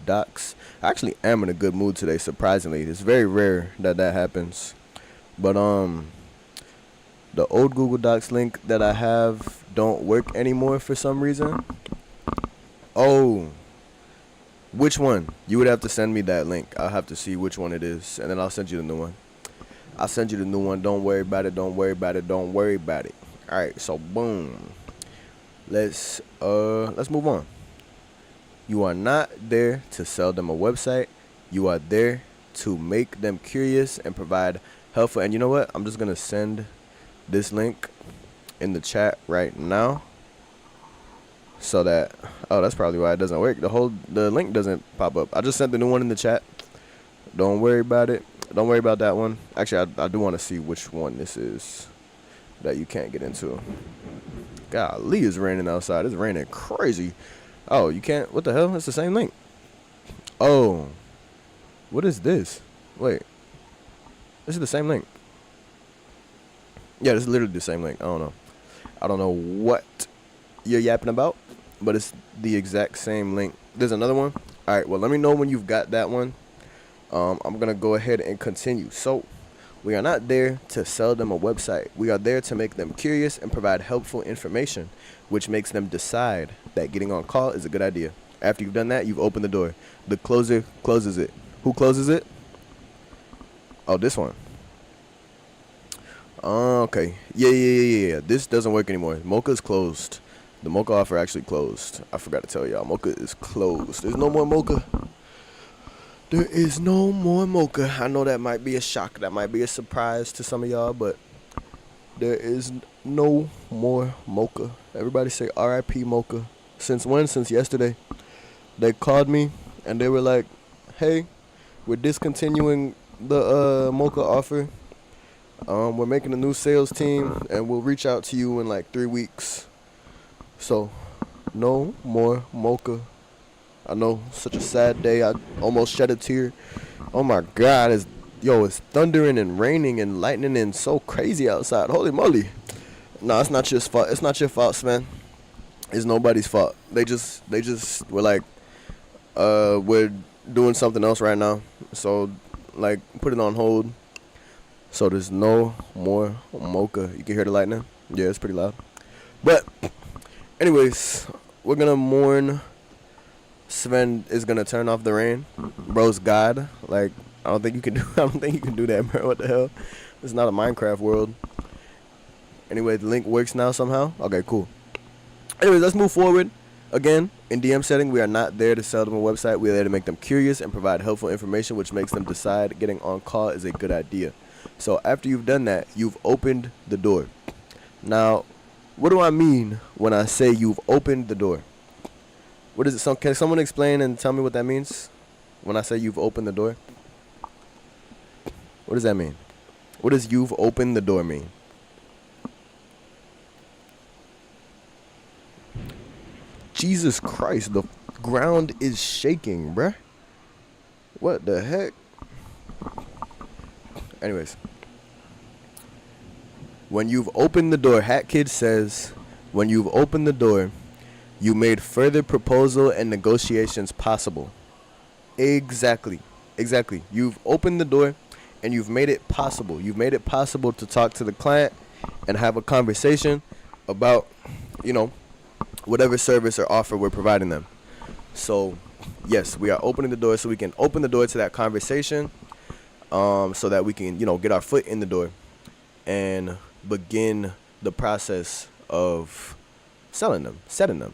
Docs. I actually am in a good mood today. Surprisingly, it's very rare that that happens. But the old Google Docs link that I have don't work anymore for some reason. Oh, which one? You would have to send me that link. I'll have to see which one it is, and then I'll send you the new one. I'll send you the new one. Don't worry about it. Don't worry about it. Don't worry about it. All right. So boom. Let's move on. You are not there to sell them a website. You are there to make them curious and provide helpful. And you know what? I'm just gonna send this link in the chat right now, so that that's probably why it doesn't work. The link doesn't pop up. I just sent the new one in the chat. Don't worry about it. Don't worry about that one. Actually, I do want to see which one this is that you can't get into. Golly, it's raining outside. It's raining crazy. Oh, you can't. What the hell? It's the same link. Oh, what is this? Wait, this is the same link. Yeah, this is literally the same link. I don't know. I don't know what you're yapping about, but it's the exact same link. There's another one. All right. Well, let me know when you've got that one. I'm gonna go ahead and continue. So, we are not there to sell them a website. We are there to make them curious and provide helpful information, which makes them decide that getting on call is a good idea. After you've done that, you've opened the door. The closer closes it. Who closes it? Oh, this one. Okay. Yeah. This doesn't work anymore. Mocha's closed. The Mocha offer actually closed. I forgot to tell y'all. Mocha is closed. There's no more Mocha. There is no more Mocha. I know that might be a shock. That might be a surprise to some of y'all, but there is no more Mocha. Everybody say R.I.P. Mocha. Since when? Since yesterday. They called me and they were like, hey, we're discontinuing the Mocha offer. We're making a new sales team and we'll reach out to you in like 3 weeks. So, no more Mocha. I know, such a sad day. I almost shed a tear. Oh my God, it's thundering and raining and lightning and so crazy outside. Holy moly. No, it's not your fault. It's not your fault, man. It's nobody's fault. They just were like, we're doing something else right now. So, like, put it on hold. So there's no more Mocha. You can hear the lightning? Yeah, it's pretty loud. But, anyways, we're gonna mourn. Sven is gonna turn off the rain. Bro's God. Like, I don't think you can do that, bro. What the hell? It's not a Minecraft world. Anyway, the link works now somehow. Okay, cool. Anyways, let's move forward. Again, in DM setting, we are not there to sell them a website. We are there to make them curious and provide helpful information, which makes them decide getting on call is a good idea. So after you've done that, you've opened the door. Now, what do I mean when I say you've opened the door? What is it? Can someone explain and tell me what that means when I say you've opened the door? What does that mean? What does you've opened the door mean? Jesus Christ, the ground is shaking, bruh. What the heck? Anyways. When you've opened the door, Hat Kid says, when you've opened the door, you made further proposal and negotiations possible. Exactly. You've opened the door and you've made it possible. You've made it possible to talk to the client and have a conversation about, whatever service or offer we're providing them. So, yes, we are opening the door so we can open the door to that conversation, so that we can, get our foot in the door and begin the process of selling them, setting them.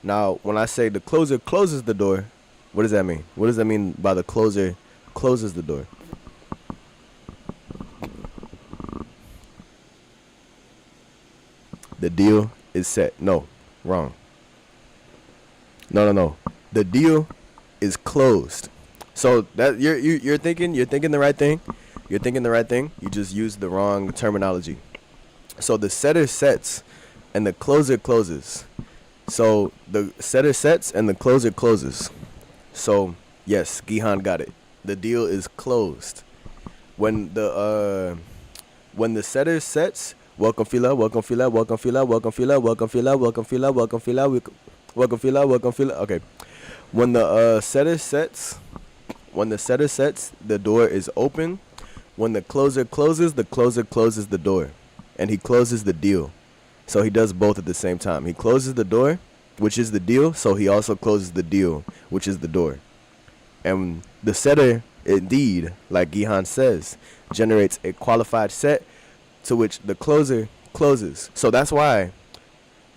Now, when I say the closer closes the door, what does that mean? What does that mean by the closer closes the door? The deal is set. No, wrong. No. The deal is closed. So that you're thinking the right thing. You're thinking the right thing. You just used the wrong terminology. So the setter sets and the closer closes. So the setter sets and the closer closes. So yes, Gihan got it. The deal is closed. When the setter sets, welcome Fila. Okay. When the setter sets, the door is open. When the closer closes the door, and he closes the deal. So he does both at the same time. He closes the door, which is the deal. So he also closes the deal, which is the door. And the setter, indeed, like Gihan says, generates a qualified set to which the closer closes. So that's why,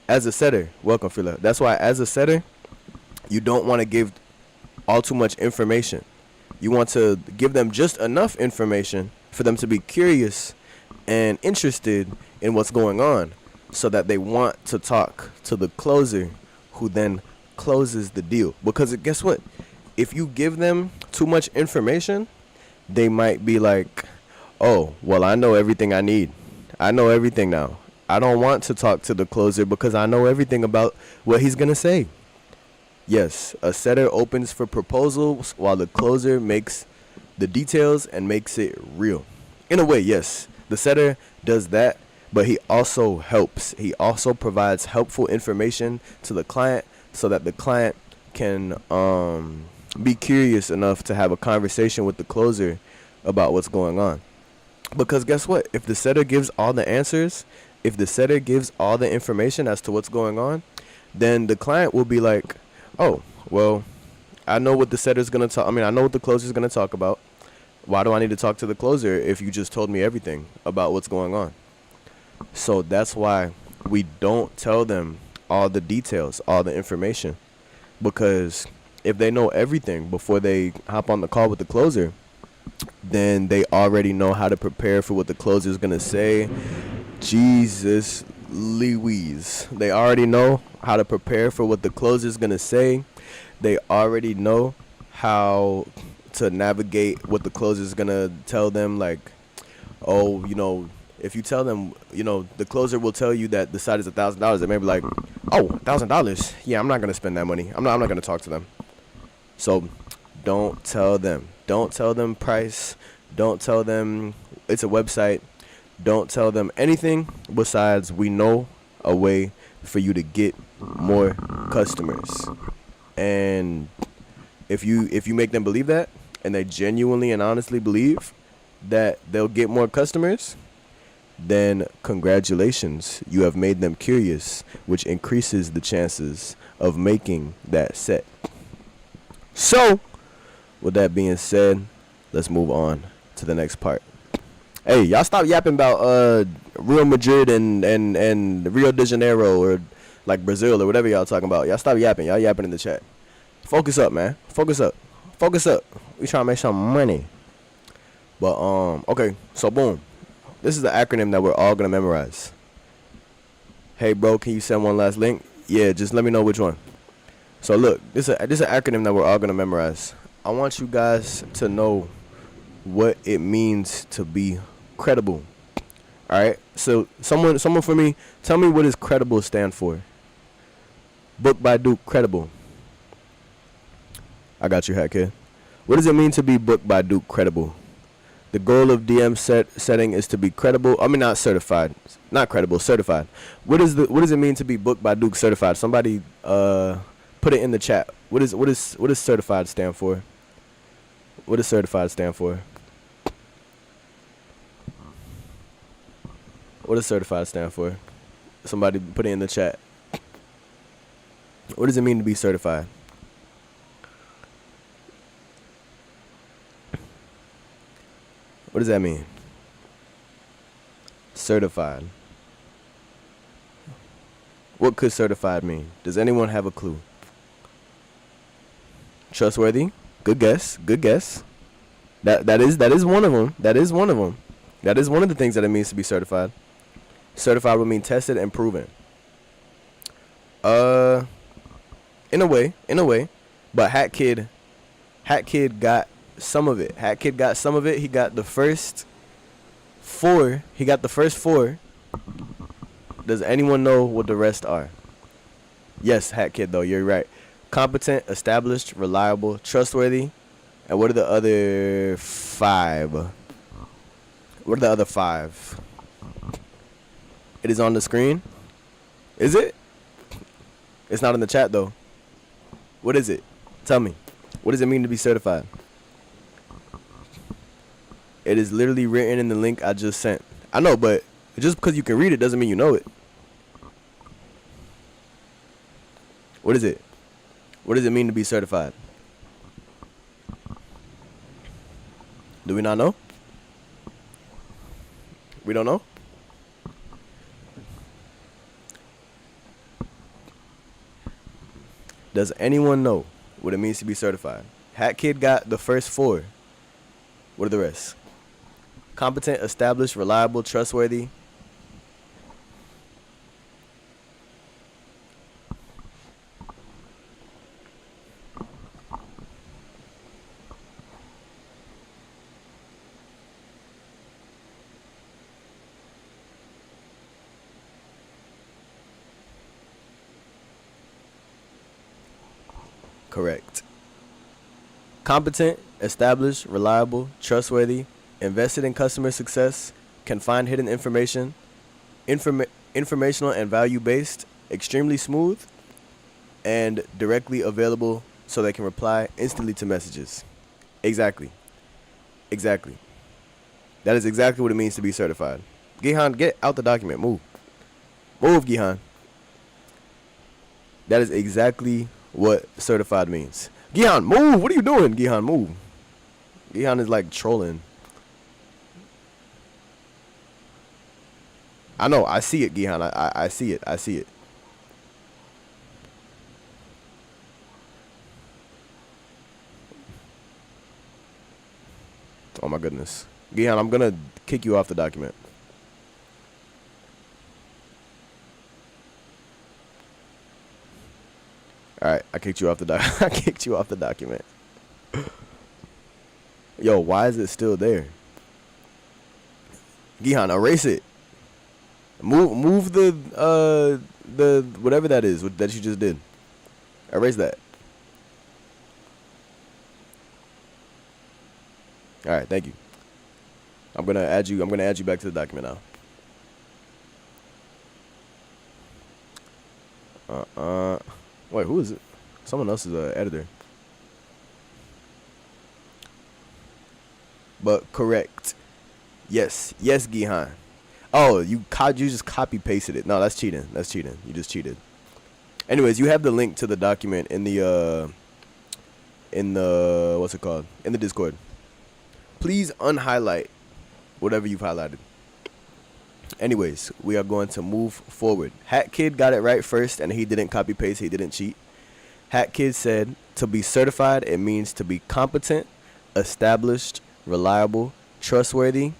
as a setter, welcome, Phila. That's why, as a setter, you don't want to give all too much information. You want to give them just enough information for them to be curious and interested in what's going on, so that they want to talk to the closer, who then closes the deal. Because guess what? If you give them too much information, they might be like, oh, well, I know everything I need. I know everything now. I don't want to talk to the closer because I know everything about what he's going to say. Yes, a setter opens for proposals while the closer makes the details and makes it real. In a way, yes, the setter does that, but he also helps. He also provides helpful information to the client so that the client can be curious enough to have a conversation with the closer about what's going on. Because guess what? If the setter gives all the answers, if the setter gives all the information as to what's going on, then the client will be like, oh, well, I know what the setter's going to talk. I know what the closer's going to talk about. Why do I need to talk to the closer if you just told me everything about what's going on? So that's why we don't tell them all the details, all the information. Because if they know everything before they hop on the call with the closer, then they already know how to prepare for what the closer is going to say. Jesus Louise. They already know how to prepare for what the closer is going to say. They already know how to navigate what the closer is going to tell them. Like, oh, if you tell them, the closer will tell you that the site is $1,000. They may be like, oh, $1,000. Yeah, I'm not going to spend that money. I'm not going to talk to them. So don't tell them. Don't tell them price. Don't tell them it's a website. Don't tell them anything besides we know a way for you to get more customers. And if you make them believe that, and they genuinely and honestly believe that they'll get more customers, then congratulations, you have made them curious, which increases the chances of making that set. So, with that being said, let's move on to the next part. Hey, y'all stop yapping about Real Madrid and Rio de Janeiro or like Brazil or whatever y'all talking about. Y'all stop yapping. Y'all yapping in the chat. Focus up, man. Focus up. Focus up. We trying to make some money. But okay, so boom. This is the acronym that we're all gonna memorize. Hey bro, can you send one last link? Yeah, just let me know which one. So look, this is an acronym that we're all gonna memorize. I want you guys to know what it means to be credible. All right. So someone for me, tell me what does credible stand for? Book by Duke, credible. I got you, Hat Kid. What does it mean to be booked by Duke, credible? The goal of DM setting is to be credible. Not certified, not credible, certified. What does it mean to be booked by Duke, certified? Somebody put it in the chat. What does certified stand for? What does certified stand for? What does certified stand for? Somebody put it in the chat. What does it mean to be certified? What does that mean? Certified. What could certified mean? Does anyone have a clue? Trustworthy? Good guess. Good guess. That is one of them. That is one of them. That is one of the things that it means to be certified. Certified would mean tested and proven. In a way. But Hat Kid got some of it. Hat Kid got some of it. He got the first four. Does anyone know what the rest are? Yes, Hat Kid, though. You're right. Competent, established, reliable, trustworthy. And what are the other five? What are the other five? It is on the screen. Is it? It's not in the chat, though. What is it? Tell me, what does it mean to be certified? It is literally written in the link I just sent. I know, but just because you can read it doesn't mean you know it. What is it? What does it mean to be certified? Do we not know? We don't know? Does anyone know what it means to be certified? Hat Kid got the first four. What are the rest? Competent, established, reliable, trustworthy. Correct. Competent, established, reliable, trustworthy, invested in customer success, can find hidden information, informational and value-based, extremely smooth, and directly available so they can reply instantly to messages. Exactly. Exactly. That is exactly what it means to be certified. Gihan, get out the document. Move. Move, Gihan. That is exactly what certified means. Gihan, move. What are you doing? Gihan, move. Gihan is like trolling. I know. I see it, Gihan. I see it. I see it. Oh, my goodness. Gihan, I'm going to kick you off the document. All right, I kicked you off the I kicked you off the document. Yo, why is it still there? Gihan, erase it. Move the whatever that is that you just did. Erase that. All right, thank you. I'm gonna add you back to the document now. Wait, who is it? Someone else is an editor. But correct. Yes, Gihan. Oh, you just copy pasted it. No, that's cheating. That's cheating. You just cheated. Anyways, you have the link to the document in the what's it called? In the Discord. Please unhighlight whatever you've highlighted. Anyways, we are going to move forward. Hat Kid got it right first, and he didn't copy paste. He didn't cheat. Hat Kid said to be certified, it means to be competent, established, reliable, trustworthy,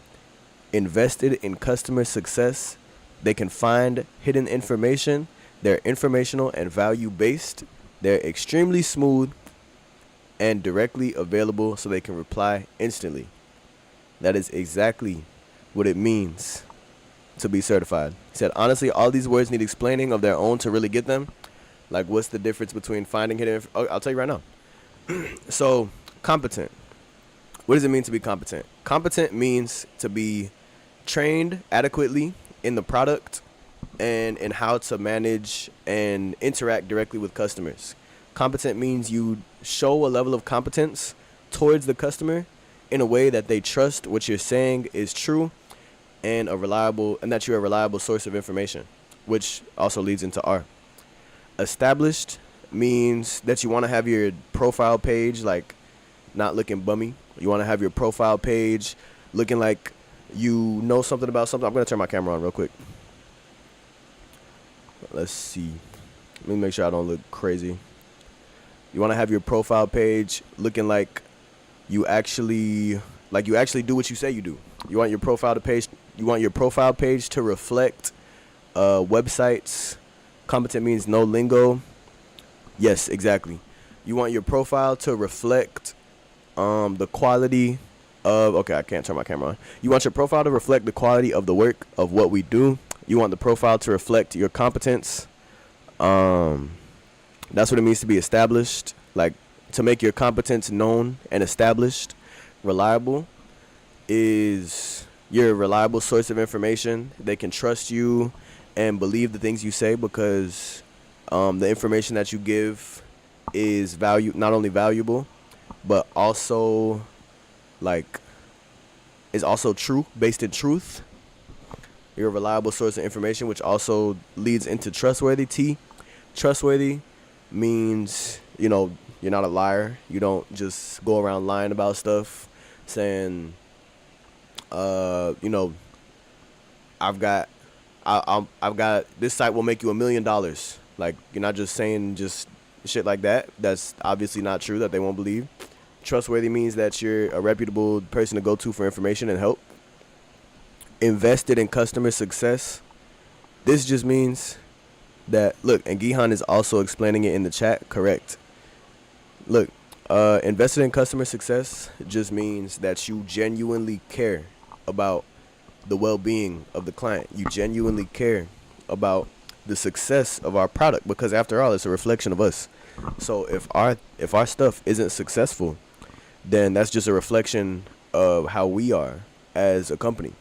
invested in customer success. They can find hidden information. They're informational and value-based. They're extremely smooth and directly available so they can reply instantly. That is exactly what it means to be certified. He said, honestly, all these words need explaining of their own to really get them. Like, what's the difference between finding hidden I'll tell you right now. So, competent. What does it mean to be competent? Competent means to be trained adequately in the product and in how to manage and interact directly with customers. Competent means you show a level of competence towards the customer in a way that they trust what you're saying is true and that you're a reliable source of information, which also leads into R. Established means that you want to have your profile page like not looking bummy. You want to have your profile page looking like you know something about something. I'm going to turn my camera on real quick. Let's see. Let me make sure I don't look crazy. You want to have your profile page looking like you actually do what you say you do. You want your profile page to reflect websites. Competent means no lingo. Yes, exactly. You want your profile to reflect the quality of, okay, I can't turn my camera on. You want your profile to reflect the quality of the work of what we do. You want the profile to reflect your competence. That's what it means to be established, like to make your competence known and established. Reliable is you're a reliable source of information. They can trust you and believe the things you say because the information that you give is not only valuable, but also like is also true, based in truth. You're a reliable source of information, which also leads into trustworthy. Trustworthy means, you're not a liar. You don't just go around lying about stuff, saying, you know, I've got, I've got this site will make you $1 million. Like, you're not just saying just shit like that. That's obviously not true. That they won't believe. Trustworthy means that you're a reputable person to go to for information and help. Invested in customer success. This just means that, look, and Gihan is also explaining it in the chat, correct. Look, invested in customer success just means that you genuinely care about the well-being of the client. You genuinely care about the success of our product, because after all, it's a reflection of us. So if our stuff isn't successful, then that's just a reflection of how we are as a company.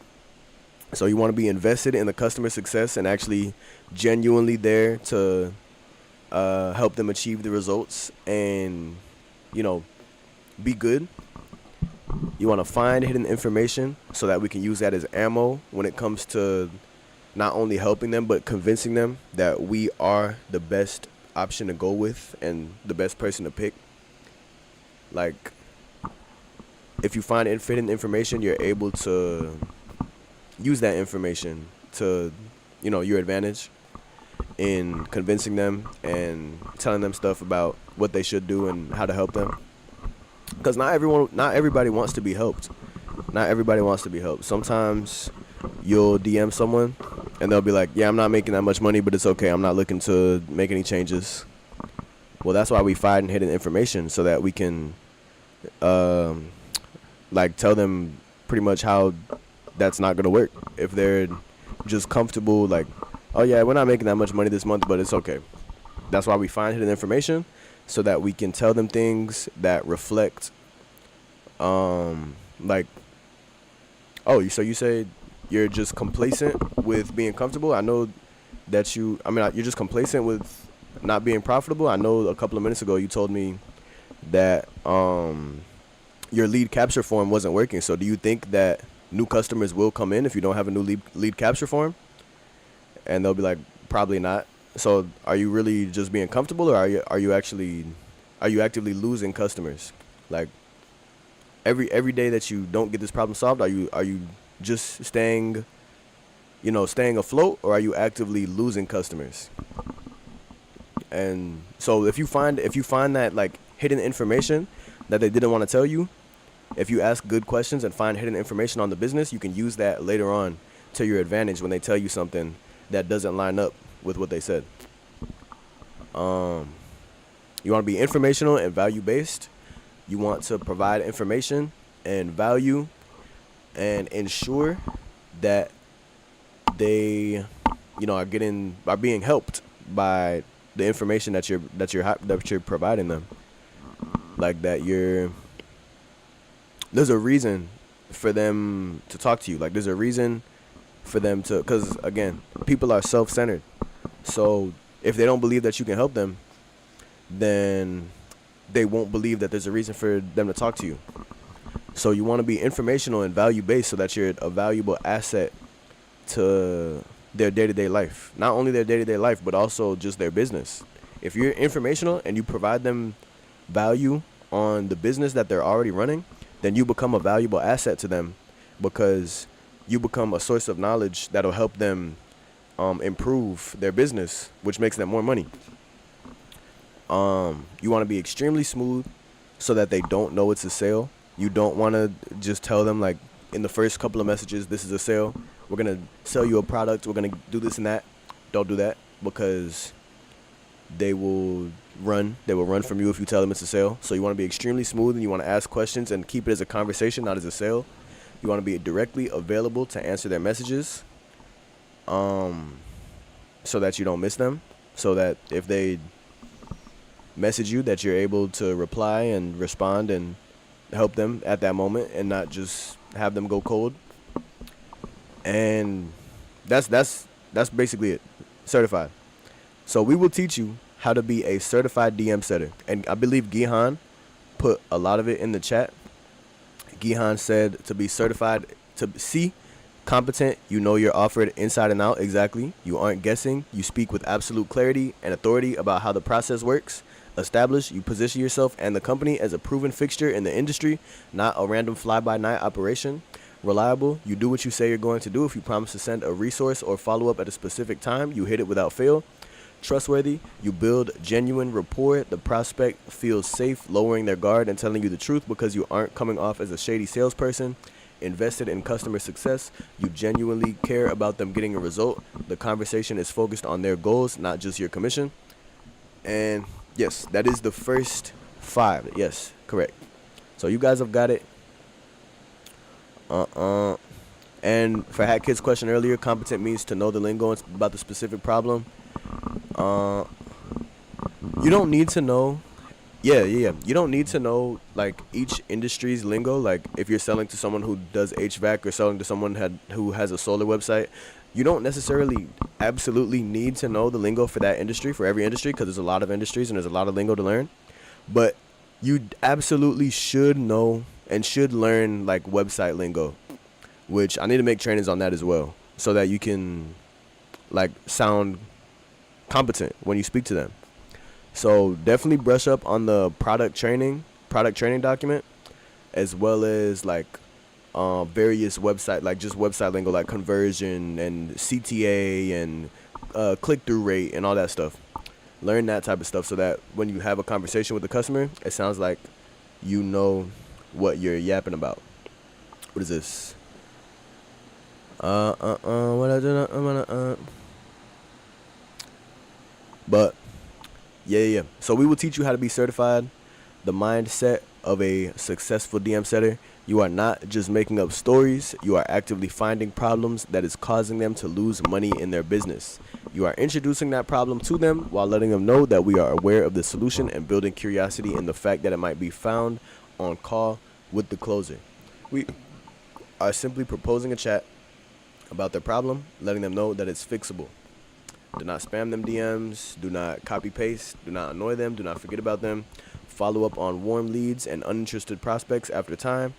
So you want to be invested in the customer success and actually genuinely there to help them achieve the results and, be good. You want to find hidden information so that we can use that as ammo when it comes to not only helping them, but convincing them that we are the best option to go with and the best person to pick. Like, if you find hidden information, you're able to use that information to, your advantage in convincing them and telling them stuff about what they should do and how to help them. Because not everybody wants to be helped. Not everybody wants to be helped. Sometimes you'll DM someone and they'll be like, yeah, I'm not making that much money, but it's okay. I'm not looking to make any changes. Well, that's why we find hidden information, so that we can, tell them pretty much how that's not going to work. If they're just comfortable, like, oh yeah, we're not making that much money this month, but it's okay. That's why we find hidden information, so that we can tell them things that reflect, so you say you're just complacent with being comfortable. I know that you're just complacent with not being profitable. I know a couple of minutes ago you told me that your lead capture form wasn't working. So do you think that new customers will come in if you don't have a new lead capture form? And they'll be like, probably not. So are you really just being comfortable, or are you actively losing customers? Like, every day that you don't get this problem solved, are you just staying afloat, or are you actively losing customers? And so if you find that, like, hidden information that they didn't want to tell you, if you ask good questions and find hidden information on the business, you can use that later on to your advantage when they tell you something that doesn't line up with what they said. You want to be informational and value based. You want to provide information and value and ensure that they, are being helped by the information that you're providing them. Like, that there's a reason for them to talk to you. Like, there's a reason for them to, because again, people are self-centered. So if they don't believe that you can help them, then they won't believe that there's a reason for them to talk to you. So you want to be informational and value-based, so that you're a valuable asset to their day-to-day life. Not only their day-to-day life, but also just their business. If you're informational and you provide them value on the business that they're already running, then you become a valuable asset to them, because you become a source of knowledge that'll help them improve their business, which makes them more money. You want to be extremely smooth so that they don't know it's a sale. You don't want to just tell them, like, in the first couple of messages, this is a sale. We're going to sell you a product. We're going to do this and that. Don't do that, because they will run from you if you tell them it's a sale. So you want to be extremely smooth, and you want to ask questions and keep it as a conversation, not as a sale. You want to be directly available to answer their messages, so that you don't miss them, so that if they message you, that you're able to reply and respond and help them at that moment, and not just have them go cold. And that's basically it. Certified. So we will teach you how to be a certified DM setter. And I believe Gihan put a lot of it in the chat. Gihan said to be certified, to C, competent, you know your offer inside and out. Exactly. You aren't guessing. You speak with absolute clarity and authority about how the process works. Established, you position yourself and the company as a proven fixture in the industry, not a random fly-by-night operation. Reliable, you do what you say you're going to do. If you promise to send a resource or follow up at a specific time, you hit it without fail. Trustworthy, you build genuine rapport. The prospect feels safe lowering their guard and telling you the truth because you aren't coming off as a shady salesperson. Invested in customer success, you genuinely care about them getting a result. The conversation is focused on their goals, not just your commission. And yes, that is the first 5. Yes, correct. So you guys have got it. And for Hat Kid's question earlier, competent means to know the lingo about the specific problem. You don't need to know. Yeah. You don't need to know like each industry's lingo. Like if you're selling to someone who does HVAC or selling to someone who has a solar website, you don't necessarily absolutely need to know the lingo for that industry, for every industry, because there's a lot of industries and there's a lot of lingo to learn. But you absolutely should know and should learn like website lingo, which I need to make trainings on that as well, so that you can like sound competent when you speak to them. So definitely brush up on the product training document, as well as like various website, like just website lingo, like conversion and CTA and click-through rate and all that stuff. Learn that type of stuff so that when you have a conversation with the customer, it sounds like you know what you're yapping about. What is this? But yeah. So we will teach you how to be certified. The mindset of a successful DM setter. You are not just making up stories. You are actively finding problems that is causing them to lose money in their business. You are introducing that problem to them while letting them know that we are aware of the solution and building curiosity in the fact that it might be found on call with the closer. We are simply proposing a chat about their problem, letting them know that it's fixable. Do not spam them DMs. Do not copy paste. Do not annoy them. Do not forget about them. Follow up on warm leads and uninterested prospects after time.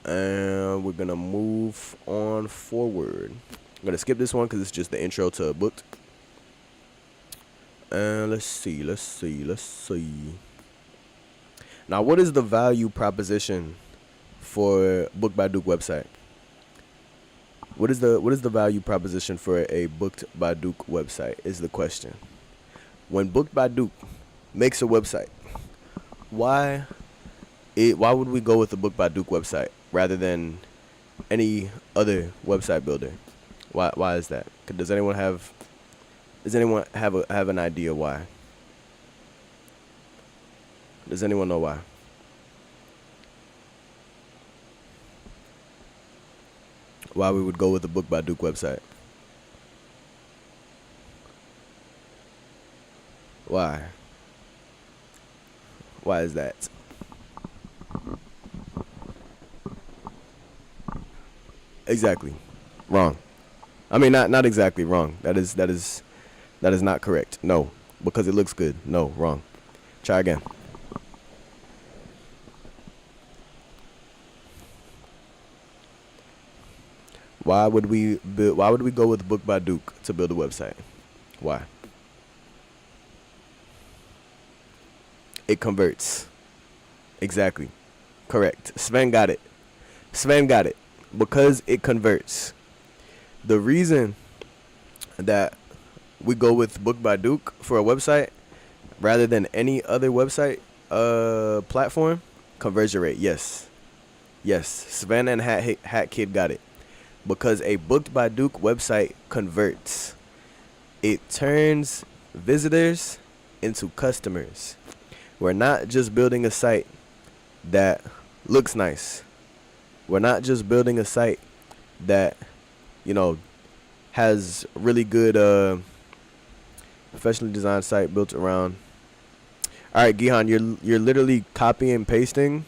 And we're going to move on forward. I'm going to skip this one because it's just the intro to Booked. And let's see. Now, what is the value proposition for Booked by Duke website? What is the value proposition for a Booked by Duke website is the question. When Booked by Duke makes a website, why would we go with the Booked by Duke website rather than any other website builder? Why is that? Does anyone have an idea why? Does anyone know why? Why we would go with the Booked by Duke website? Why? Why is that? Exactly. Wrong. I mean, not exactly wrong. That is not correct. No, because it looks good. No, wrong. Try again. Why would we go with Booked by Duke to build a website? Why? It converts. Exactly. Correct. Sven got it. Because it converts. The reason that we go with Booked by Duke for a website rather than any other website platform, conversion rate. Yes. Sven and Hat Kid got it. Because a Booked by Duke website converts. It turns visitors into customers. We're not just building a site that looks nice. We're not just building a site that, has really good professionally designed site built around. All right, Gihan, you're literally copy and pasting.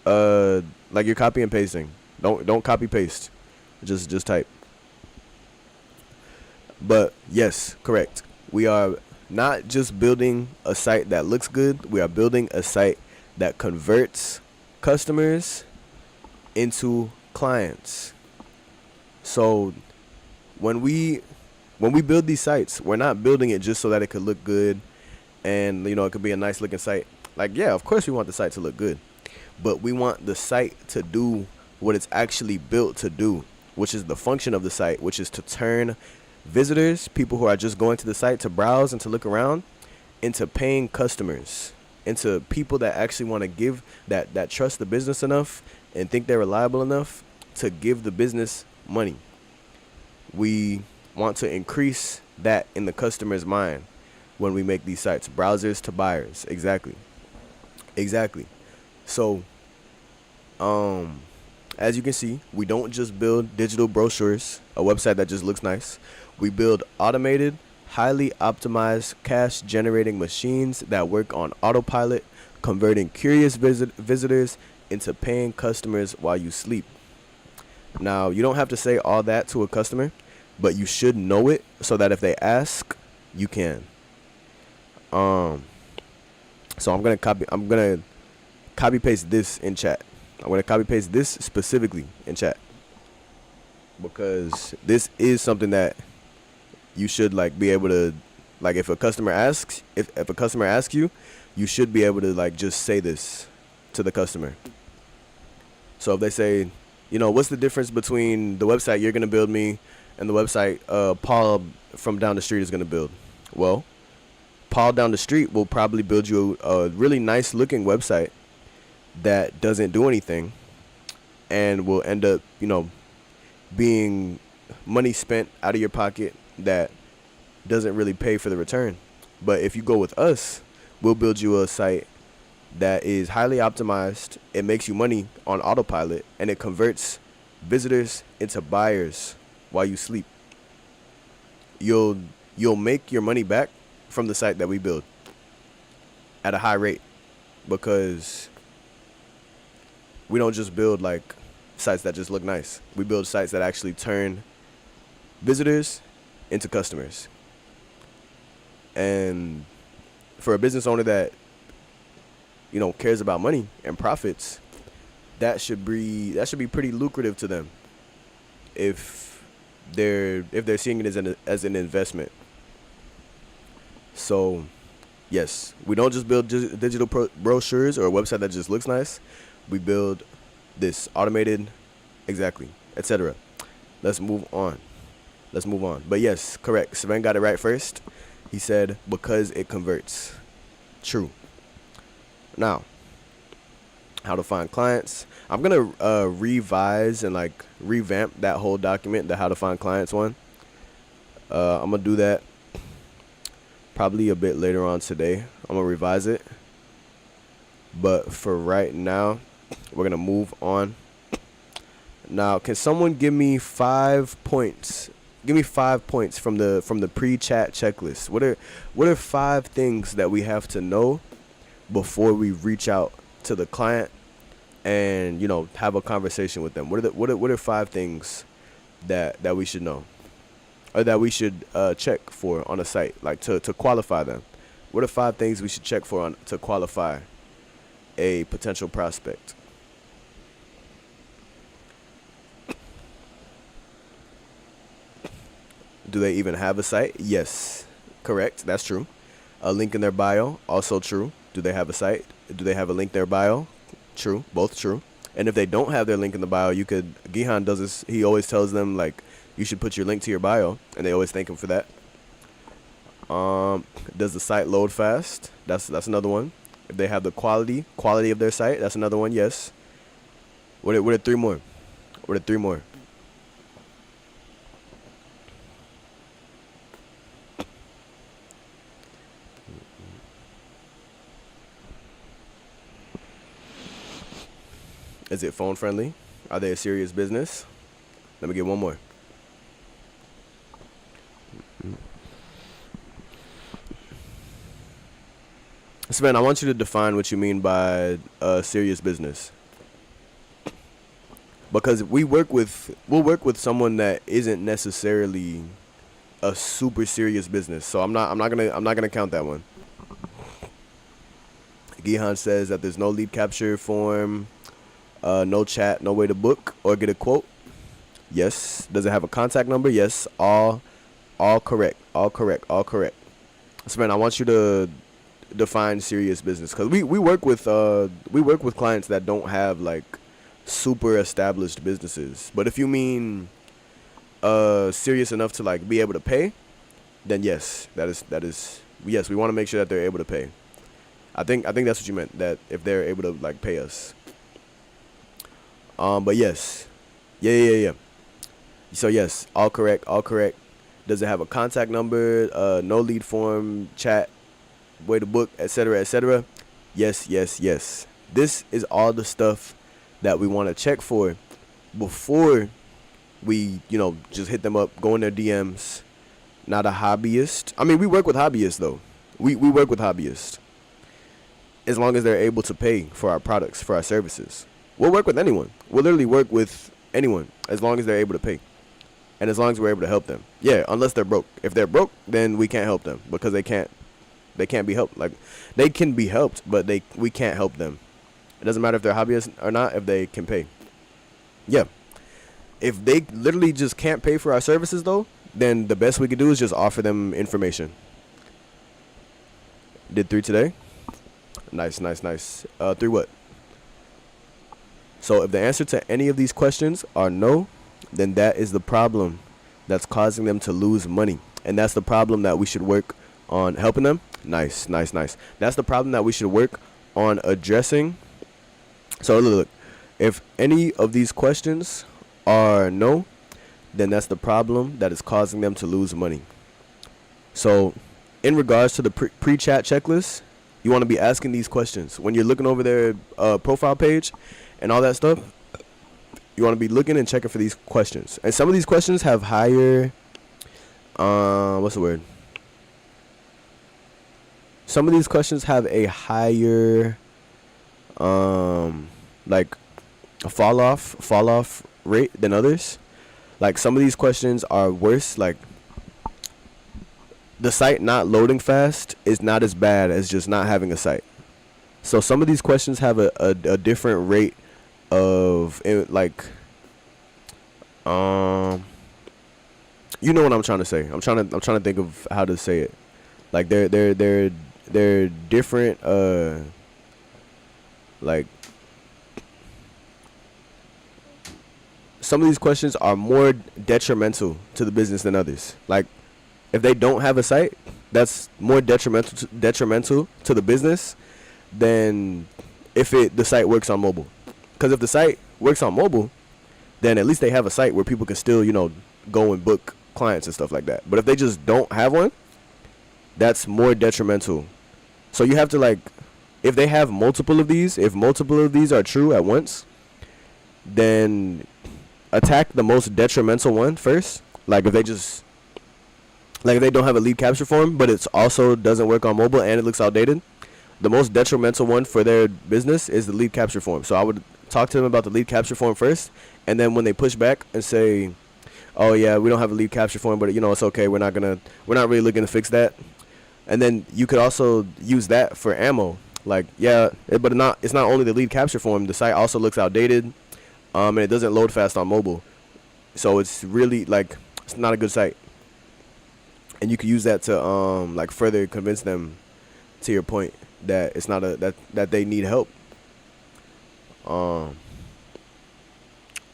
Like you're copy and pasting. Don't copy paste. Just type. But yes, correct. We are not just building a site that looks good. We are building a site that converts customers into clients. So when we build these sites, we're not building it just so that it could look good and it could be a nice looking site. Like, yeah, of course we want the site to look good, but we want the site to do what it's actually built to do, which is the function of the site, which is to turn visitors, people who are just going to the site to browse and to look around, into paying customers, into people that actually want to give, that trust the business enough and think they're reliable enough to give the business money. We want to increase that in the customer's mind when we make these sites. Browsers to buyers. Exactly. So, as you can see, we don't just build digital brochures, a website that just looks nice. We build automated, highly optimized, cash-generating machines that work on autopilot, converting curious visitors into paying customers while you sleep. Now, you don't have to say all that to a customer, but you should know it so that if they ask, you can. So I'm gonna copy paste this in chat. I'm gonna copy paste this specifically in chat because this is something that you should be able to, if a customer asks, if a customer asks you, you should be able to just say this to the customer. So if they say, what's the difference between the website you're gonna build me and the website Paul from down the street is gonna build? Well, Paul down the street will probably build you a really nice looking website that doesn't do anything and will end up, being money spent out of your pocket that doesn't really pay for the return. But if you go with us, we'll build you a site that is highly optimized. It makes you money on autopilot and it converts visitors into buyers while you sleep. You'll make your money back from the site that we build at a high rate because we don't just build sites that just look nice. We build sites that actually turn visitors into customers. And for a business owner that cares about money and profits, that should be pretty lucrative to them if they're seeing it as an investment. So, yes, we don't just build digital brochures or a website that just looks nice. We build this automated, etc. Let's move on. But yes, correct. Sven got it right first. He said because it converts. True. Now, how to find clients. I'm going to revise and revamp that whole document, the how to find clients one. I'm going to do that probably a bit later on today. I'm going to revise it. But for right now, we're going to move on. Now, can someone give me 5 points? Give me 5 points from the pre-chat checklist. What are 5 things that we have to know before we reach out to the client and have a conversation with them? What are 5 things that we should know or that we should check for on a site, to qualify them? What are 5 things we should check for to qualify a potential prospect? Do they even have a site? Yes, correct. That's true. A link in their bio, also true. Do they have a site? Do they have a link in their bio? True, both true. And if they don't have their link in the bio, Gihan does this. He always tells them you should put your link to your bio, and they always thank him for that. Does the site load fast? That's another one. If they have the quality of their site, that's another one. Yes. What are 3 more? What are 3 more? Is it phone friendly? Are they a serious business? Let me get one more. Sven, I want you to define what you mean by a serious business. Because we'll work with someone that isn't necessarily a super serious business. So I'm not gonna count that one. Gihan says that there's no lead capture form, no chat, no way to book or get a quote. Yes. Does it have a contact number? Yes. All correct. All correct. All correct. So man, I want you to define serious business, because we work with clients that don't have like super established businesses. But if you mean serious enough to like be able to pay, then yes, that is yes, we want to make sure that they're able to pay. I think that's what you meant, that if they're able to like pay us. But yes. Yeah. So yes, all correct, all correct. Does it have a contact number, no lead form, chat, way to book, etc., etc.? Yes. This is all the stuff that we want to check for before we, just hit them up, go in their DMs. Not a hobbyist. I mean, we work with hobbyists though. We work with hobbyists. As long as they're able to pay for our products, for our services. We'll work with anyone. We'll literally work with anyone as long as they're able to pay. And as long as we're able to help them. Yeah, unless they're broke. If they're broke, then we can't help them, because they can't be helped. Like, they can be helped, but we can't help them. It doesn't matter if they're hobbyists or not, if they can pay. Yeah. If they literally just can't pay for our services though, then the best we could do is just offer them information. Did 3 today? Nice. 3 what? So if the answer to any of these questions are no, then that is the problem that's causing them to lose money. And that's the problem that we should work on helping them. Nice. That's the problem that we should work on addressing. So look, if any of these questions are no, then that's the problem that is causing them to lose money. So in regards to the pre-chat checklist, you want to be asking these questions. When you're looking over their profile page and all that stuff, you want to be looking and checking for these questions. And some of these questions have higher, what's the word? Some of these questions have a higher, like a fall off rate than others. Like some of these questions are worse. Like the site not loading fast is not as bad as just not having a site. So some of these questions have a different rate of like, you know what I'm trying to say. I'm trying to think of how to say it. Like they're different. Like some of these questions are more detrimental to the business than others. Like if they don't have a site, that's more detrimental to the business than if the site works on mobile. Because if the site works on mobile, then at least they have a site where people can still, go and book clients and stuff like that. But if they just don't have one, that's more detrimental. So you have to, like, if they have multiple of these, if multiple of these are true at once, then attack the most detrimental one first. Like if they don't have a lead capture form, but it also doesn't work on mobile and it looks outdated, the most detrimental one for their business is the lead capture form. So I would talk to them about the lead capture form first, and then when they push back and say, oh yeah, we don't have a lead capture form, but it's okay, we're not really looking to fix that. And then you could also use that for ammo. Like, yeah, but it's not only the lead capture form, the site also looks outdated, and it doesn't load fast on mobile. So it's really like, it's not a good site. And you could use that to like further convince them to your point that it's not that they need help.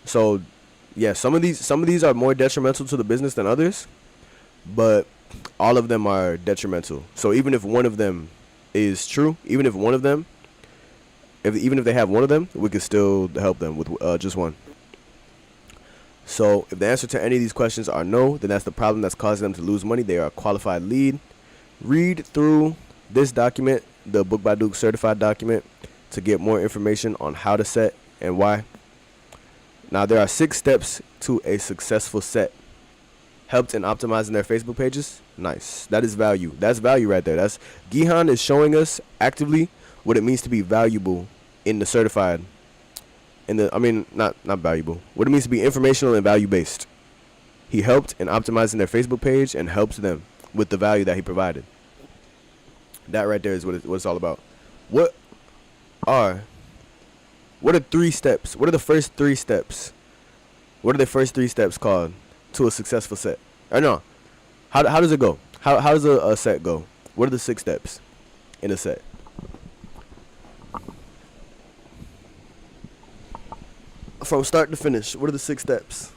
So yeah, some of these are more detrimental to the business than others, but all of them are detrimental. So even if one of them is true, even if they have one of them, we can still help them with just one. So if the answer to any of these questions are no, then that's the problem that's causing them to lose money. They are a qualified lead. Read through this document, the Book by Duke certified document, to get more information on how to set and why. Now, there are 6 steps to a successful set. Helped in optimizing their Facebook pages? Nice. That is value. That's value right there. That's Gihan is showing us actively what it means to be valuable in the certified. Not valuable. What it means to be informational and value based. He helped in optimizing their Facebook page and helped them with the value that he provided. That right there is what it's all about. What are 3 steps? What are the first 3 steps? What are the first 3 steps called to a successful set? Or no, how does it go? How does a set go? What are the 6 steps in a set? From start to finish, what are the 6 steps?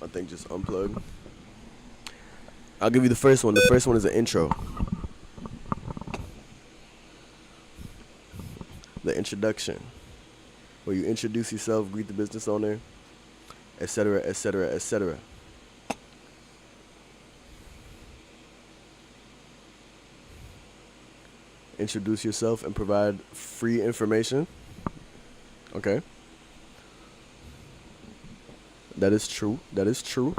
I think just unplug. I'll give you the first one. The first one is an intro. The introduction, where you introduce yourself, greet the business owner, etc., etc., etc. Introduce yourself and provide free information. Okay. That is true. That is true.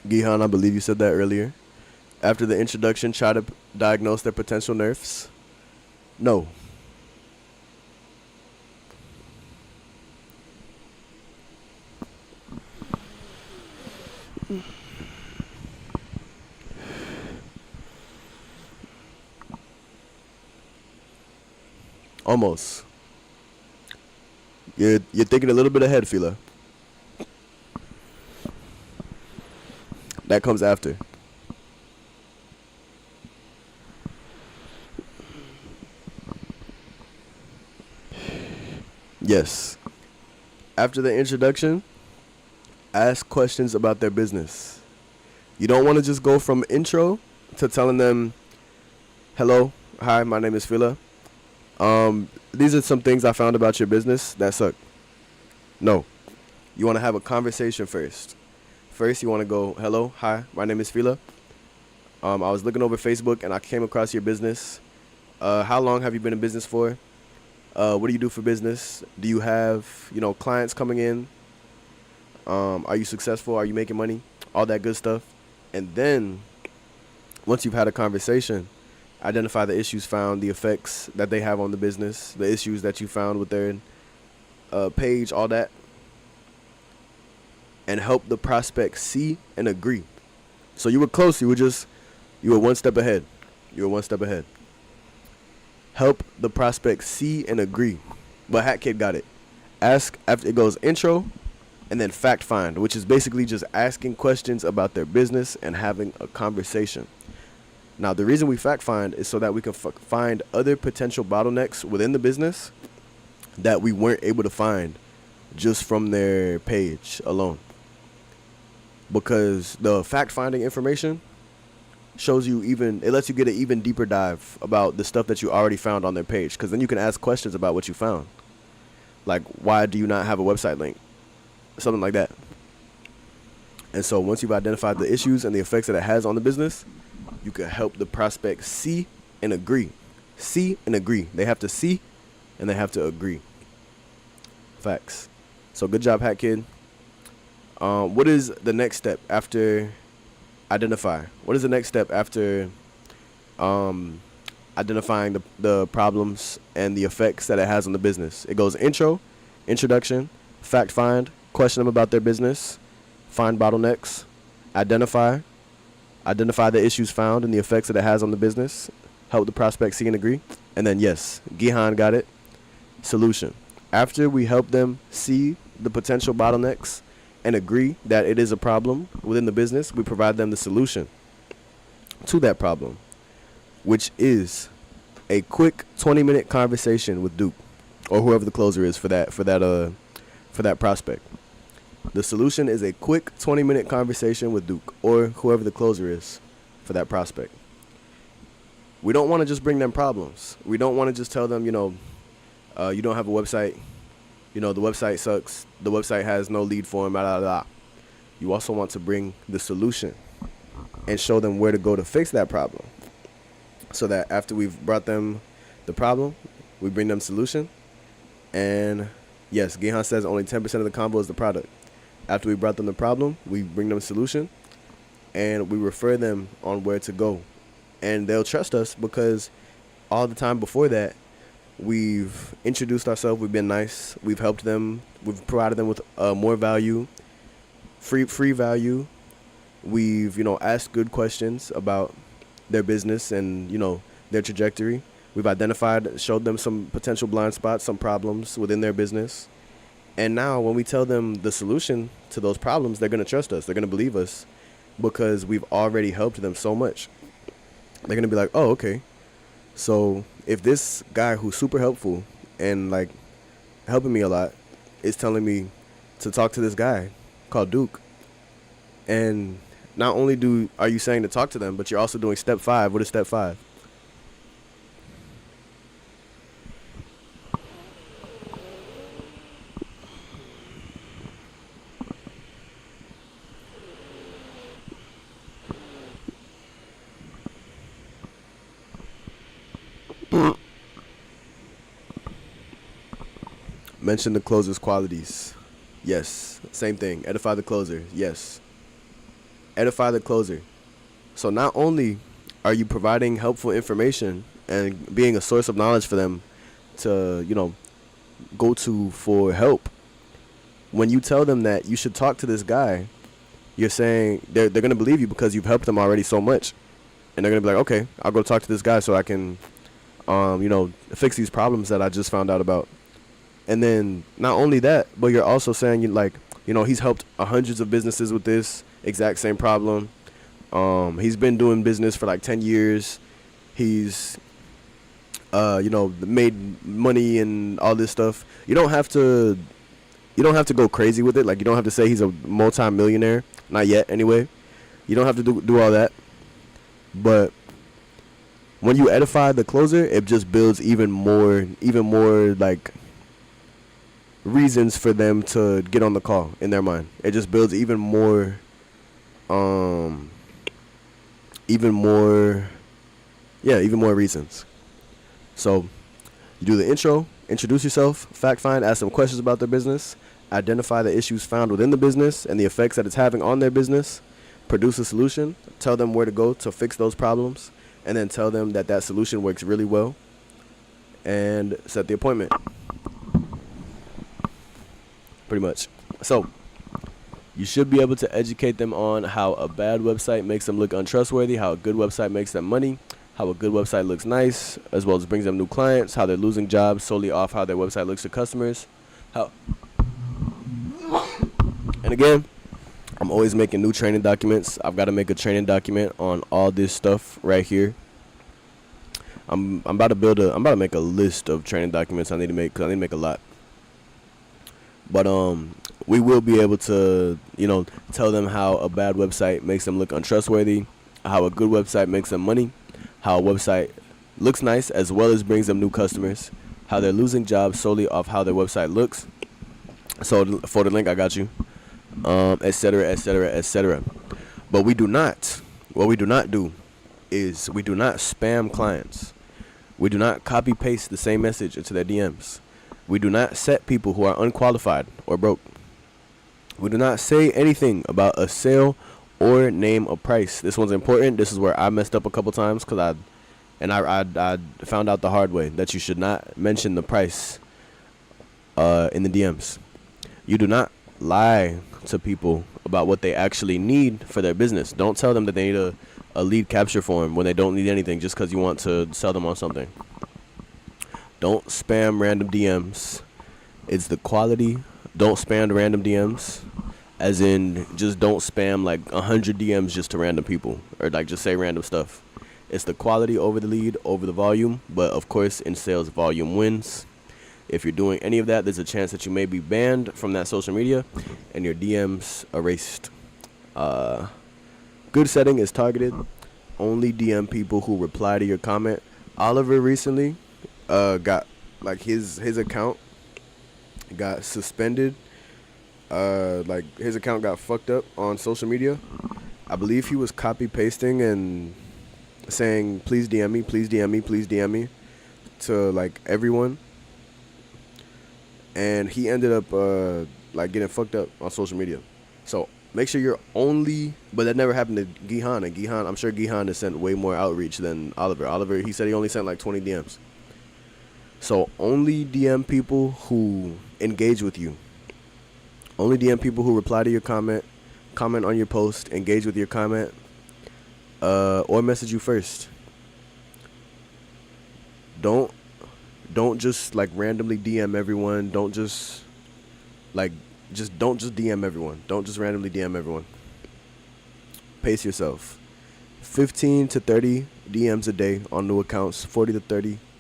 Gihan, I believe you said that earlier. After the introduction, try to diagnose their potential nerfs. No. Almost. You're thinking a little bit ahead, Fila. That comes after. Yes. After the introduction, ask questions about their business. You don't want to just go from intro to telling them, hello, hi, my name is Fila. These are some things I found about your business that suck. No. You want to have a conversation first. First, you want to go, hello, hi, my name is Fila. I was looking over Facebook and I came across your business. How long have you been in business for? What do you do for business? Do you have, clients coming in? Are you successful? Are you making money? All that good stuff. And then, once you've had a conversation, identify the issues found, the effects that they have on the business, the issues that you found with their page, all that. And help the prospect see and agree. So you were close. You were one step ahead. You were one step ahead. Help the prospect see and agree. But Hat Kid got it. Ask after it goes intro and then fact find, which is basically just asking questions about their business and having a conversation. Now, the reason we fact find is so that we can find other potential bottlenecks within the business that we weren't able to find just from their page alone. Because the fact-finding information shows you it lets you get an even deeper dive about the stuff that you already found on their page. Because then you can ask questions about what you found. Like, why do you not have a website link? Something like that. And so once you've identified the issues and the effects that it has on the business, you can help the prospect see and agree. See and agree. They have to see and they have to agree. Facts. So good job, Hat Kid. What is the next step after identify? What is the next step after identifying the problems and the effects that it has on the business? It goes intro, introduction, fact find, question them about their business, find bottlenecks, identify the issues found and the effects that it has on the business, help the prospect see and agree, and then yes, Gihan got it, solution. After we help them see the potential bottlenecks and agree that it is a problem within the business, we provide them the solution to that problem, which is a quick 20-minute conversation with Duke or whoever the closer is for that prospect. The solution is a quick 20-minute conversation with Duke or whoever the closer is for that prospect. We don't want to just bring them problems. We don't want to just tell them, you don't have a website. The website sucks. The website has no lead form, blah, blah, blah. You also want to bring the solution and show them where to go to fix that problem. So that after we've brought them the problem, we bring them solution, and yes, Gihan says only 10% of the combo is the product. After we brought them the problem, we bring them a solution, and we refer them on where to go. And they'll trust us because all the time before that, we've introduced ourselves, we've been nice, we've helped them, we've provided them with more value, free value. We've, asked good questions about their business and, their trajectory. We've identified, showed them some potential blind spots, some problems within their business. And now when we tell them the solution to those problems, they're going to trust us. They're going to believe us because we've already helped them so much. They're going to be like, oh, okay. So if this guy who's super helpful and like helping me a lot is telling me to talk to this guy called Duke, and not only are you saying to talk to them, but you're also doing step 5. What is step 5? Mention the closer's qualities. Yes. Same thing. Edify the closer. Yes. Edify the closer. So not only are you providing helpful information and being a source of knowledge for them to, go to for help, when you tell them that you should talk to this guy, you're saying they're going to believe you because you've helped them already so much. And they're going to be like, okay, I'll go talk to this guy so I can, fix these problems that I just found out about. And then not only that, but you're also saying he's helped hundreds of businesses with this exact same problem. He's been doing business for like 10 years. He's, made money and all this stuff. You don't have to go crazy with it. Like, you don't have to say he's a multi-millionaire. Not yet, anyway. You don't have to do all that. But when you edify the closer, it just builds even more like reasons for them to get on the call in their mind. It just builds even more reasons. So you do the intro, introduce yourself, fact find, ask some questions about their business, identify the issues found within the business and the effects that it's having on their business, produce a solution, tell them where to go to fix those problems, and then tell them that solution works really well, and set the appointment. Pretty much. So you should be able to educate them on how a bad website makes them look untrustworthy, how a good website makes them money, how a good website looks nice, as well as brings them new clients, how they're losing jobs solely off how their website looks to customers. And again, I'm always making new training documents. I've got to make a training document on all this stuff right here. I'm about to make a list of training documents I need to make, because I need to make a lot. But we will be able to, tell them how a bad website makes them look untrustworthy, how a good website makes them money, how a website looks nice as well as brings them new customers, how they're losing jobs solely off how their website looks. So for the link, I got you, etc., etc., etc. But what we do not do is we do not spam clients. We do not copy paste the same message into their DMs. We do not set people who are unqualified or broke. We do not say anything about a sale or name a price. This one's important. This is where I messed up a couple times because I found out the hard way that you should not mention the price in the DMs. You do not lie to people about what they actually need for their business. Don't tell them that they need a lead capture form when they don't need anything just because you want to sell them on something. Don't spam random DMs. It's the quality. Don't spam random DMs. As in, just don't spam like 100 DMs just to random people. Or like just say random stuff. It's the quality over the lead, over the volume. But of course, in sales, volume wins. If you're doing any of that, there's a chance that you may be banned from that social media and your DMs erased. Good setting is targeted. Only DM people who reply to your comment. Oliver recently got like his account got suspended. Like his account got fucked up on social media. I believe he was copy pasting and saying please DM me, please DM me, please DM me to like everyone, and he ended up like getting fucked up on social media. So make sure you're only, but that never happened to Gihan. And Gihan, I'm sure Gihan has sent way more outreach than Oliver. Oliver, he said he only sent like 20 DMs. So only DM people who engage with you. Only DM people who reply to your comment on your post, engage with your comment, or message you first. Don't just like randomly DM everyone. Don't just DM everyone. Don't just randomly DM everyone. Pace yourself. 15 to 30 DMs a day on new accounts, 30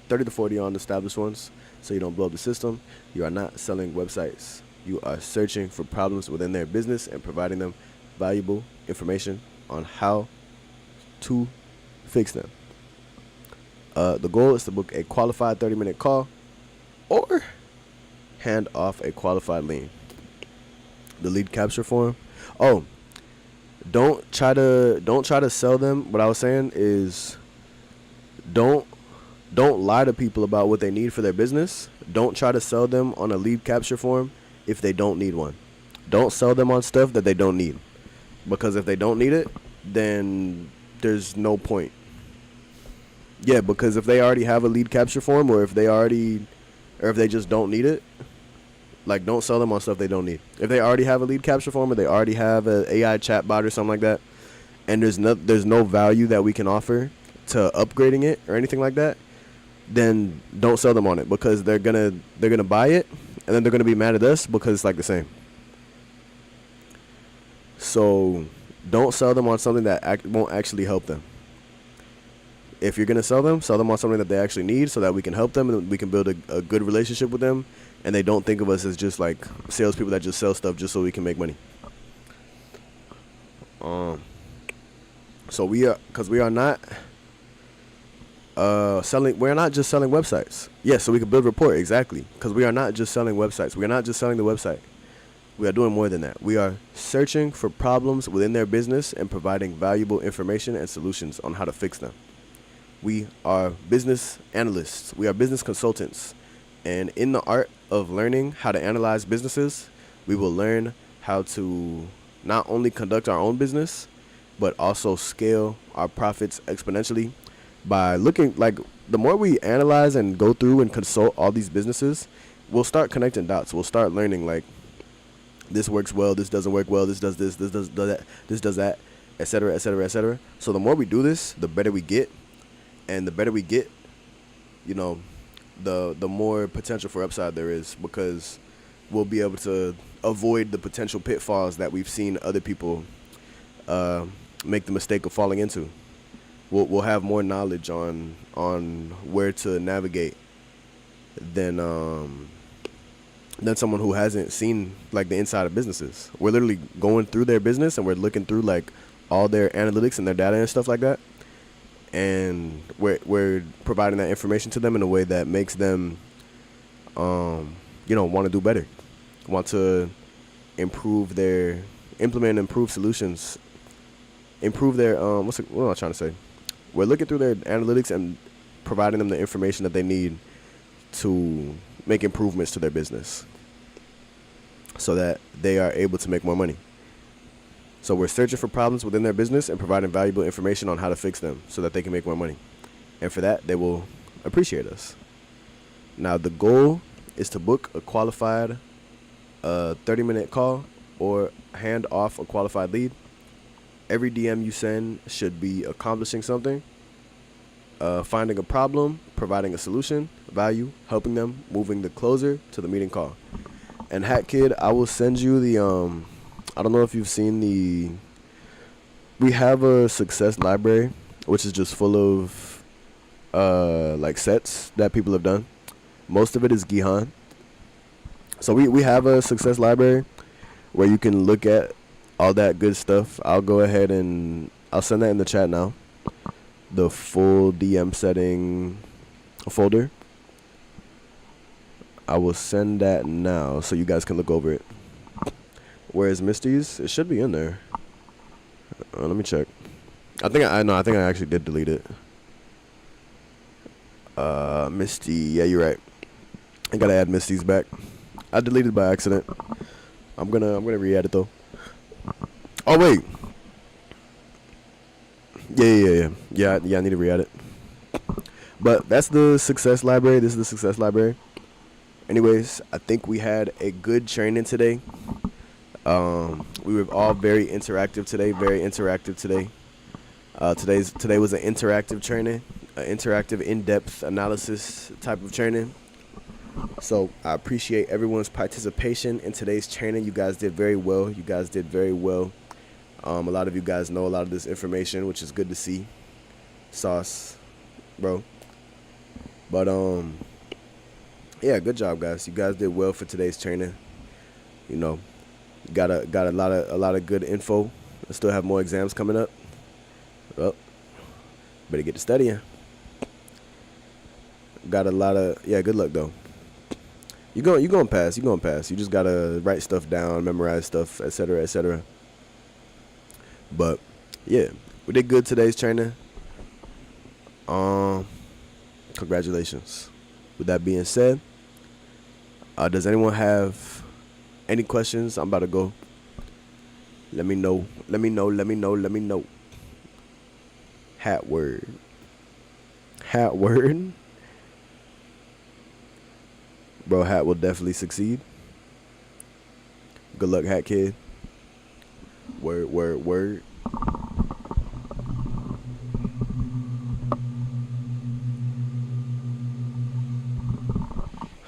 to 40 on established ones, so you don't blow up the system. You are not selling websites. You are searching for problems within their business and providing them valuable information on how to fix them. The goal is to book a qualified 30-minute call or hand off a qualified lead. The lead capture form. Oh, don't try to sell them. What I was saying is don't lie to people about what they need for their business. Don't try to sell them on a lead capture form if they don't need one. Don't sell them on stuff that they don't need, because if they don't need it, then there's no point. Yeah, because if they already have a lead capture form, or if they just don't need it, like, don't sell them on stuff they don't need. If they already have a lead capture form, or they already have an AI chatbot or something like that, and there's no value that we can offer to upgrading it or anything like that, then don't sell them on it, because they're gonna buy it, and then they're gonna be mad at us because it's like the same. So don't sell them on something that won't actually help them. If you're gonna sell them on something that they actually need, so that we can help them and we can build a good relationship with them, and they don't think of us as just like salespeople that just sell stuff just so we can make money. So we are not selling. We're not just selling websites. Yes, so we can build rapport, exactly. Because we are not just selling websites. We are not just selling the website. We are doing more than that. We are searching for problems within their business and providing valuable information and solutions on how to fix them. We are business analysts. We are business consultants. And in the art of learning how to analyze businesses, we will learn how to not only conduct our own business, but also scale our profits exponentially by looking, like, the more we analyze and go through and consult all these businesses, we'll start connecting dots. We'll start learning, like, this works well, this doesn't work well, this does that, this does that, etc., etc., etc. So the more we do this, the better we get. And the better we get, you know, the more potential for upside there is, because we'll be able to avoid the potential pitfalls that we've seen other people make the mistake of falling into. We'll have more knowledge on where to navigate than someone who hasn't seen, like, the inside of businesses. We're literally going through their business, and we're looking through, like, all their analytics and their data and stuff like that. And we're providing that information to them in a way that makes them, want to do better, want to implement improved solutions, improve their, what am I trying to say? We're looking through their analytics and providing them the information that they need to make improvements to their business so that they are able to make more money. So we're searching for problems within their business and providing valuable information on how to fix them so that they can make more money. And for that, they will appreciate us. Now, the goal is to book a qualified 30-minute call or hand off a qualified lead. Every DM you send should be accomplishing something, finding a problem, providing a solution, value, helping them, moving the closer to the meeting call. And Hat Kid, I will send you the I don't know if you've seen we have a success library, which is just full of like sets that people have done. Most of it is Gihan. So we have a success library where you can look at all that good stuff. I'll go ahead and I'll send that in the chat now. The full DM setting folder. I will send that now so you guys can look over it. Whereas Misty's, it should be in there. Let me check. I think I actually did delete it. Misty. Yeah, you're right. I gotta add Misty's back. I deleted it by accident. I'm gonna re-add it though. Oh wait. Yeah. I need to re-add it. But that's the success library. This is the success library. Anyways, I think we had a good training today. We were all very interactive today. Very interactive today. Today was an interactive training, an interactive, in-depth analysis type of training. So I appreciate everyone's participation in today's training. You guys did very well. You guys did very well. A lot of you guys know a lot of this information, which is good to see. Sauce, bro. But yeah, good job, guys. You guys did well for today's training. You know, got a lot of good info. I still have more exams coming up. Well, better get to studying. Got a lot of good luck though. You gonna pass. You gonna pass. You just gotta write stuff down, memorize stuff, etc., etc. But yeah, we did good today's training. Congratulations. With that being said, does anyone have any questions? I'm about to go. Let me know. Hat word. Bro, Hat will definitely succeed. Good luck, Hat Kid. Word.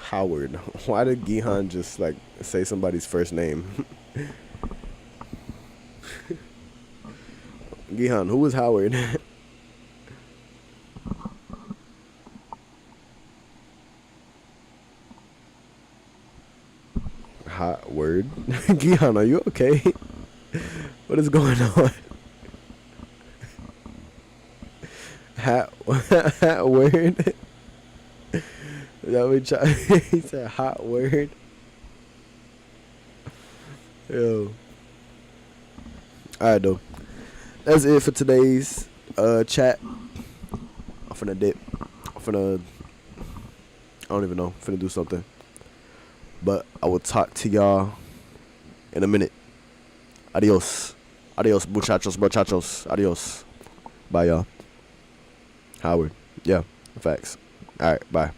Howard. Why did Gihan just like say somebody's first name? Gihan, who was Howard? Hot word. Gihan, are you okay? What is going on? Hat word. That we try. He said hot word. Yo. Alright though. That's it for today's chat. I'm finna dip. I don't even know. I'm finna do something. But I will talk to y'all in a minute. Adios. Adios, muchachos. Adios. Bye, y'all. Howard. Yeah, facts. Alright, bye.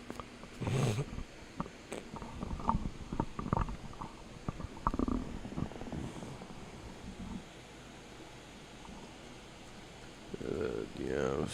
Yeah,